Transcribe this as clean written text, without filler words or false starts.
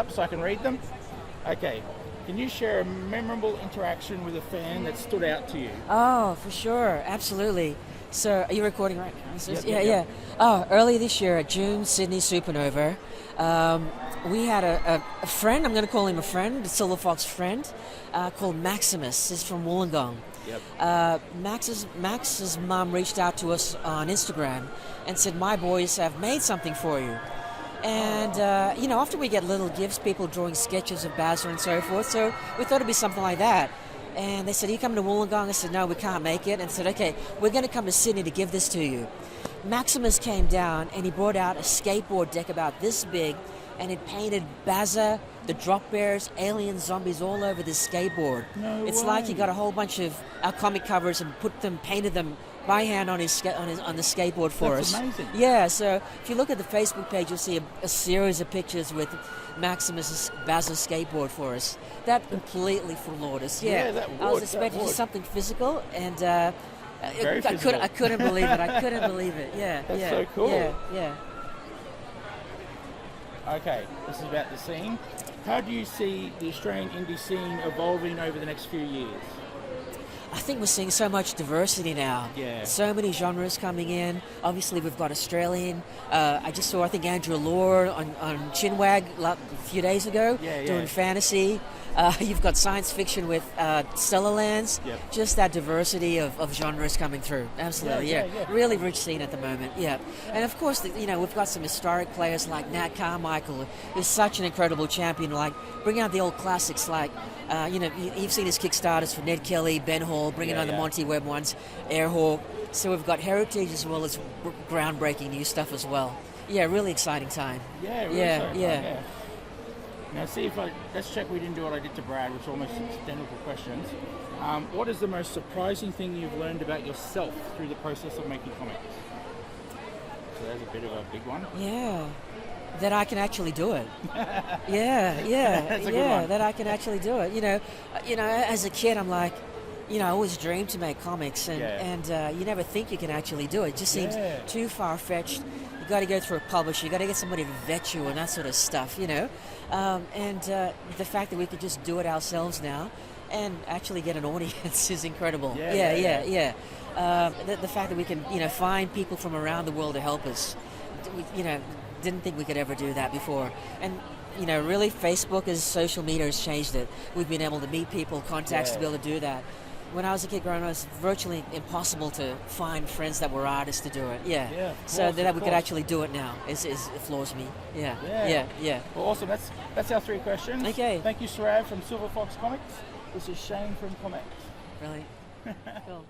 up so I can read them. Okay. Can you share a memorable interaction with a fan that stood out to you? Oh, for sure, absolutely. So, are you recording right now? Yep. Oh, earlier this year at June Sydney Supernova, we had a friend. I'm going to call him a friend, a Silver Fox friend, called Maximus. He's from Wollongong. Yep. Max's mum reached out to us on Instagram and said, "My boys have made something for you." And, often we get little gifts, people drawing sketches of Bazza and so forth, so we thought it'd be something like that. And they said, "Are you coming to Wollongong?" I said, "No, we can't make it." And said, "Okay, we're going to come to Sydney to give this to you." Maximus came down and he brought out a skateboard deck about this big, and it painted Bazza, the Drop Bears, aliens, zombies all over this skateboard. No It's way. like he got a whole bunch of our comic covers and painted them by hand on the skateboard for That's us. amazing. Yeah, so if you look at the Facebook page, you'll see a series of pictures with Maximus's Bazza skateboard for us. That completely floored us. Yeah, Yeah, that I was would, expecting that would. something physical, and Very physical. I couldn't believe it. I couldn't believe it. Yeah, That's yeah, so cool. Yeah. Okay, this is about the scene. How do you see the Australian indie scene evolving over the next few years? I think we're seeing so much diversity now. Yeah. So many genres coming in. Obviously, we've got Australian. I just saw, I think, Andrew Lore on Chinwag a few days ago doing fantasy. You've got science fiction with Stellar Lands. Yep. Just that diversity of genres coming through. Absolutely, Yeah, yeah. yeah, yeah. Really rich scene at the moment, yeah. And of course, we've got some historic players like Nat Carmichael, who's such an incredible champion, like bringing out the old classics like, you've seen his Kickstarters for Ned Kelly, Ben Hall, bringing on the Monty Webb ones, Airhawk. So we've got heritage as well as groundbreaking new stuff as well. Yeah, really exciting time. Yeah, really so. Yeah. Now, let's check we didn't do what I did to Brad, which are almost identical questions. What is the most surprising thing you've learned about yourself through the process of making comics? So there's a bit of a big one. Yeah, that I can actually do it. That's a good one. That I can actually do it. As a kid, I'm like, I always dreamed to make comics, and you never think you can actually do it. It just seems too far-fetched. You got to go through a publisher. You got to get somebody to vet you and that sort of stuff. The fact that we could just do it ourselves now and actually get an audience is incredible. The fact that we can, find people from around the world to help us. Didn't think we could ever do that before. And really, Facebook as social media has changed it. We've been able to meet people, contacts to be able to do that. When I was a kid growing up, it was virtually impossible to find friends that were artists to do it. So that we could actually do it now it floors me. Yeah. Well, awesome. That's our 3 questions. Okay. Thank you, Sarav from Silver Fox Comics. This is Shane from Comics. Really? Cool.